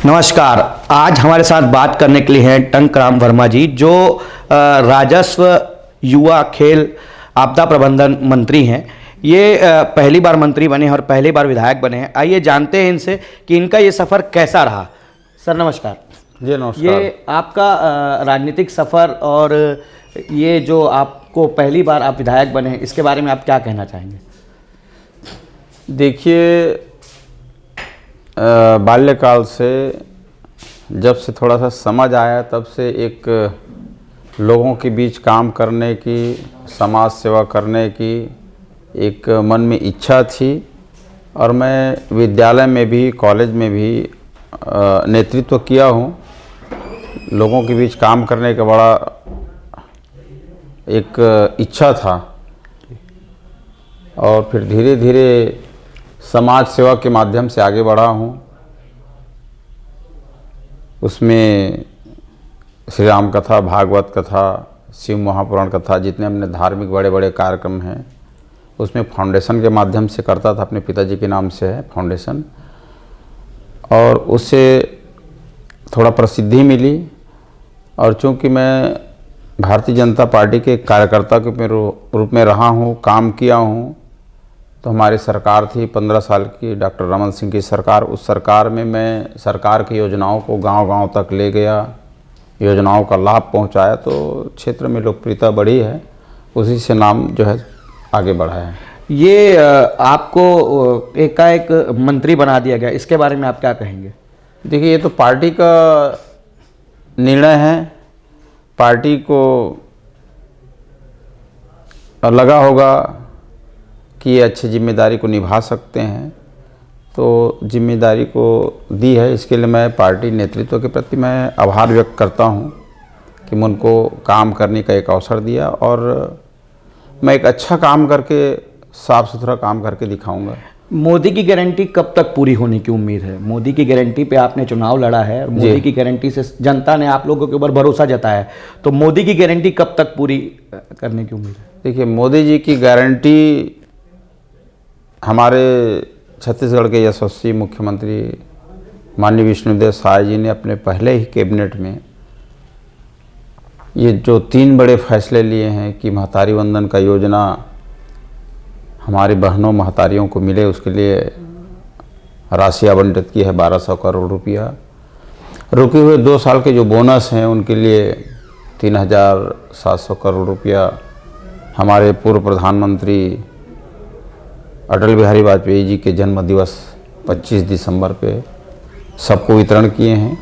नमस्कार। आज हमारे साथ बात करने के लिए हैं टंकराम वर्मा जी, जो राजस्व, युवा, खेल, आपदा प्रबंधन मंत्री हैं। ये पहली बार मंत्री बने हैं और पहली बार विधायक बने हैं। आइए जानते हैं इनसे कि इनका ये सफ़र कैसा रहा। सर नमस्कार। जी नमस्कार। ये आपका राजनीतिक सफ़र और ये जो आपको पहली बार आप विधायक बने हैं, इसके बारे में आप क्या कहना चाहेंगे? देखिए, बाल्यकाल से जब से थोड़ा सा समझ आया तब से एक लोगों के बीच काम करने की, समाज सेवा करने की एक मन में इच्छा थी। और मैं विद्यालय में भी, कॉलेज में भी नेतृत्व किया हूँ। लोगों के बीच काम करने का बड़ा एक इच्छा था और फिर धीरे धीरे समाज सेवा के माध्यम से आगे बढ़ा हूँ। उसमें श्री राम कथा, भागवत कथा, शिव महापुराण कथा, जितने हमने धार्मिक बड़े बड़े कार्यक्रम हैं उसमें फाउंडेशन के माध्यम से करता था। अपने पिताजी के नाम से है फाउंडेशन, और उससे थोड़ा प्रसिद्धि मिली। और चूँकि मैं भारतीय जनता पार्टी के कार्यकर्ता के रूप में रहा हूँ, काम किया हूँ, तो हमारी सरकार थी 15 साल की, डॉक्टर रमन सिंह की सरकार। उस सरकार में मैं सरकार की योजनाओं को गांव-गांव तक ले गया, योजनाओं का लाभ पहुंचाया, तो क्षेत्र में लोकप्रियता बढ़ी है। उसी से नाम जो है आगे बढ़ा है। ये आपको एकाएक मंत्री बना दिया गया, इसके बारे में आप क्या कहेंगे? देखिए, ये तो पार्टी का निर्णय है। पार्टी को लगा होगा कि ये अच्छी जिम्मेदारी को निभा सकते हैं, तो जिम्मेदारी को दी है। इसके लिए मैं पार्टी नेतृत्व के प्रति मैं आभार व्यक्त करता हूं कि मैं उनको काम करने का एक अवसर दिया और मैं एक अच्छा काम करके, साफ सुथरा काम करके दिखाऊंगा। मोदी की गारंटी कब तक पूरी होने की उम्मीद है? मोदी की गारंटी पे आपने चुनाव लड़ा है और मोदी की गारंटी से जनता ने आप लोगों के ऊपर भरोसा जताया है, तो मोदी की गारंटी कब तक पूरी करने की उम्मीद है? देखिए, मोदी जी की गारंटी हमारे छत्तीसगढ़ के यशस्वी मुख्यमंत्री माननीय विष्णुदेव साय जी ने अपने पहले ही कैबिनेट में ये जो 3 बड़े फैसले लिए हैं कि महतारी वंदन का योजना हमारी बहनों महतारियों को मिले, उसके लिए राशि आवंटित की है 1200 करोड़ रुपया। रुके हुए 2 साल के जो बोनस हैं उनके लिए 3700 करोड़ रुपया हमारे पूर्व प्रधानमंत्री अटल बिहारी वाजपेयी जी के जन्म दिवस 25 दिसंबर पे सबको वितरण किए हैं।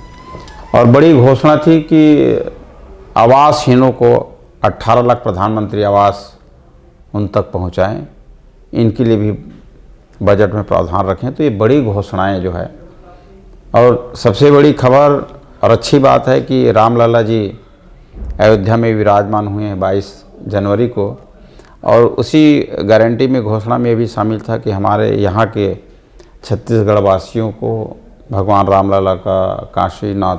और बड़ी घोषणा थी कि आवासहीनों को 18 लाख प्रधानमंत्री आवास उन तक पहुंचाएं, इनके लिए भी बजट में प्रावधान रखें। तो ये बड़ी घोषणाएं जो है, और सबसे बड़ी खबर और अच्छी बात है कि रामलला जी अयोध्या में विराजमान हुए हैं 22 जनवरी को। और उसी गारंटी में, घोषणा में भी शामिल था कि हमारे यहाँ के छत्तीसगढ़ वासियों को भगवान रामलला का, काशीनाथ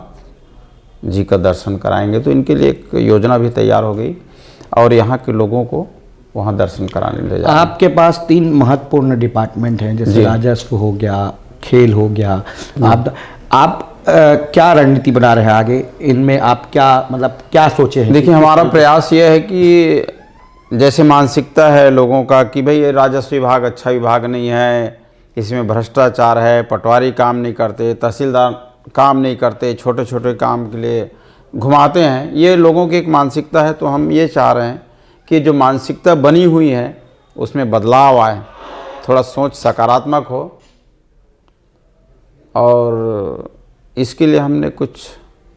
जी का दर्शन कराएंगे। तो इनके लिए एक योजना भी तैयार हो गई और यहाँ के लोगों को वहाँ दर्शन कराने ले जाएंगे। आपके पास 3 महत्वपूर्ण डिपार्टमेंट हैं, जैसे राजस्व हो गया, खेल हो गया, आप क्या रणनीति बना रहे हैं आगे? इनमें आप क्या सोचे हैं? देखिए, हमारा प्रयास ये है कि जैसे मानसिकता है लोगों का कि भाई ये राजस्व विभाग अच्छा विभाग नहीं है, इसमें भ्रष्टाचार है, पटवारी काम नहीं करते, तहसीलदार काम नहीं करते, छोटे छोटे काम के लिए घुमाते हैं, ये लोगों की एक मानसिकता है। तो हम ये चाह रहे हैं कि जो मानसिकता बनी हुई है उसमें बदलाव आए, थोड़ा सोच सकारात्मक हो। और इसके लिए हमने कुछ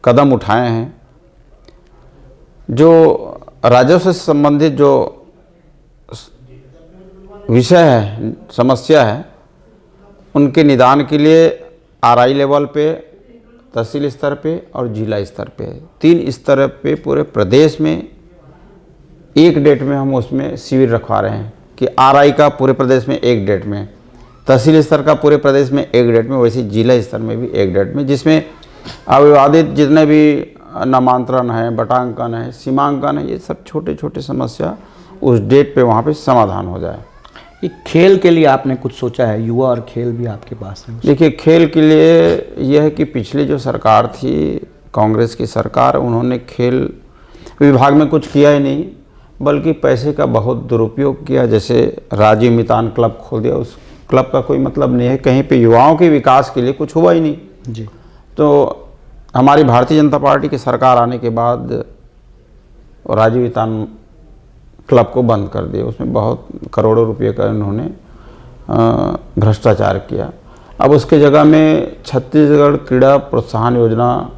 कदम उठाए हैं। जो राजस्व से संबंधित जो विषय है, समस्या है, उनके निदान के लिए आरआई लेवल पे, तहसील स्तर पे और जिला स्तर पे, 3 स्तर पे पूरे प्रदेश में एक डेट में हम उसमें शिविर रखवा रहे हैं कि आरआई का पूरे प्रदेश में एक डेट में, तहसील स्तर का पूरे प्रदेश में एक डेट में, वैसे जिला स्तर में भी एक डेट में, जिसमें अविवादित जितने भी नामांतरण है, बटांकन है, सीमांकन है, ये सब छोटे छोटे समस्या उस डेट पे वहाँ पे समाधान हो जाए। कि खेल के लिए आपने कुछ सोचा है? युवा और खेल भी आपके पास है। देखिए, खेल के लिए यह है कि पिछली जो सरकार थी, कांग्रेस की सरकार, उन्होंने खेल विभाग में कुछ किया ही नहीं, बल्कि पैसे का बहुत दुरुपयोग किया। जैसे राजीव मितान क्लब खोल दिया, उस क्लब का कोई मतलब नहीं है, कहीं पे युवाओं के विकास के लिए कुछ हुआ ही नहीं जी। तो हमारी भारतीय जनता पार्टी की सरकार आने के बाद राजीव मितान क्लब को बंद कर दिया। उसमें बहुत करोड़ों रुपए का उन्होंने भ्रष्टाचार किया। अब उसके जगह में छत्तीसगढ़ क्रीड़ा प्रोत्साहन योजना,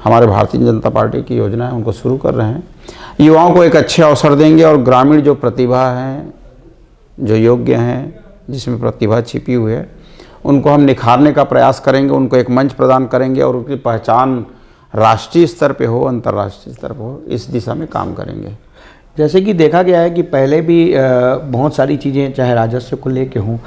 हमारे भारतीय जनता पार्टी की योजना है, उनको शुरू कर रहे हैं। युवाओं को एक अच्छे अवसर देंगे और ग्रामीण जो प्रतिभा है, जो योग्य हैं, जिसमें प्रतिभा छिपी हुई है, उनको हम निखारने का प्रयास करेंगे, उनको एक मंच प्रदान करेंगे और उनकी पहचान राष्ट्रीय स्तर पे हो, अंतर्राष्ट्रीय स्तर पे हो, इस दिशा में काम करेंगे। जैसे कि देखा गया है कि पहले भी बहुत सारी चीज़ें, चाहे राजस्व को लेके हों,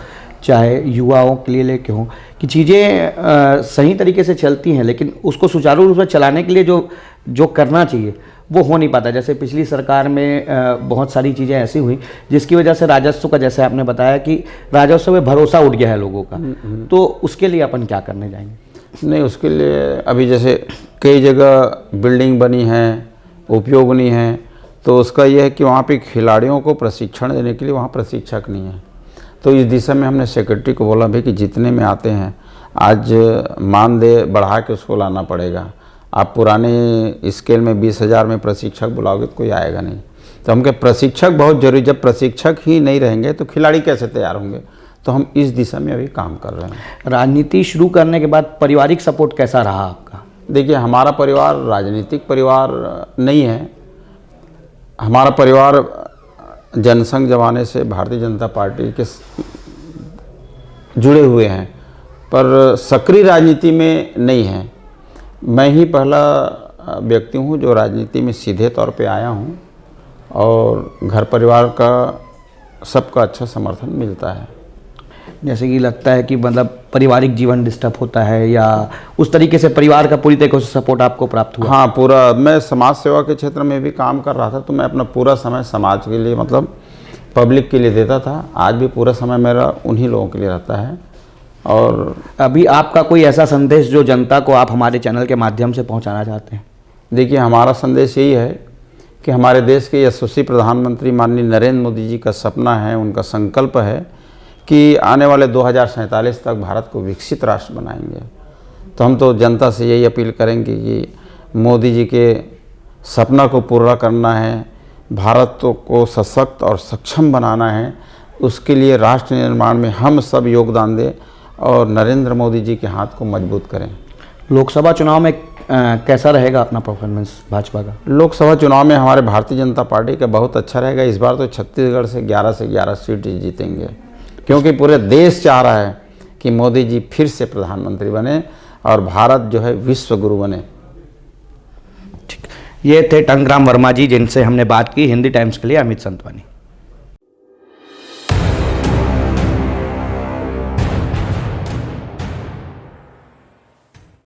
चाहे युवाओं के लिए लेके हों, कि चीज़ें सही तरीके से चलती हैं, लेकिन उसको सुचारू रूप से चलाने के लिए जो करना चाहिए वो हो नहीं पाता। जैसे पिछली सरकार में बहुत सारी चीज़ें ऐसी हुई जिसकी वजह से राजस्व का, जैसे आपने बताया कि राजस्व में भरोसा उठ गया है लोगों का, तो उसके लिए अपन क्या करने जाएंगे? नहीं, उसके लिए अभी जैसे कई जगह बिल्डिंग बनी है, उपयोग नहीं है, तो उसका यह है कि वहाँ पे खिलाड़ियों को प्रशिक्षण देने के लिए वहाँ प्रशिक्षक नहीं है। तो इस दिशा में हमने सेक्रेटरी को बोला भी कि जितने में आते हैं आज मानदेय बढ़ा के उसको लाना पड़ेगा। आप पुराने स्केल में 20,000 में प्रशिक्षक बुलाओगे तो कोई आएगा नहीं। तो हम कहे प्रशिक्षक बहुत जरूरी, जब प्रशिक्षक ही नहीं रहेंगे तो खिलाड़ी कैसे तैयार होंगे? तो हम इस दिशा में अभी काम कर रहे हैं। राजनीति शुरू करने के बाद पारिवारिक सपोर्ट कैसा रहा आपका? देखिए, हमारा परिवार राजनीतिक परिवार नहीं है। हमारा परिवार जनसंघ जमाने से भारतीय जनता पार्टी के जुड़े हुए हैं, पर सक्रिय राजनीति में नहीं है। मैं ही पहला व्यक्ति हूं जो राजनीति में सीधे तौर पे आया हूं और घर परिवार का सबका अच्छा समर्थन मिलता है। जैसे कि लगता है कि मतलब पारिवारिक जीवन डिस्टर्ब होता है, या उस तरीके से परिवार का पूरी तरीके से सपोर्ट आपको प्राप्त हुआ? हाँ, पूरा। मैं समाज सेवा के क्षेत्र में भी काम कर रहा था, तो मैं अपना पूरा समय समाज के लिए, मतलब पब्लिक के लिए देता था। आज भी पूरा समय मेरा उन्हीं लोगों के लिए रहता है। और अभी आपका कोई ऐसा संदेश जो जनता को आप हमारे चैनल के माध्यम से पहुंचाना चाहते हैं? देखिए, हमारा संदेश यही है कि हमारे देश के यशस्वी प्रधानमंत्री माननीय नरेंद्र मोदी जी का सपना है, उनका संकल्प है कि आने वाले 2047 तक भारत को विकसित राष्ट्र बनाएंगे। तो हम तो जनता से यही अपील करेंगे कि मोदी जी के सपना को पूरा करना है, भारत को सशक्त और सक्षम बनाना है। उसके लिए राष्ट्र निर्माण में हम सब योगदान दें और नरेंद्र मोदी जी के हाथ को मजबूत करें। लोकसभा चुनाव में कैसा रहेगा अपना परफॉर्मेंस भाजपा का? लोकसभा चुनाव में हमारे भारतीय जनता पार्टी का बहुत अच्छा रहेगा। इस बार तो छत्तीसगढ़ से 11 सीट जीतेंगे, क्योंकि पूरे देश चाह रहा है कि मोदी जी फिर से प्रधानमंत्री बने और भारत जो है विश्व गुरु बने। ठीक, ये थे टंकराम वर्मा जी, जिनसे हमने बात की। हिंदी टाइम्स के लिए अमित संतवानी।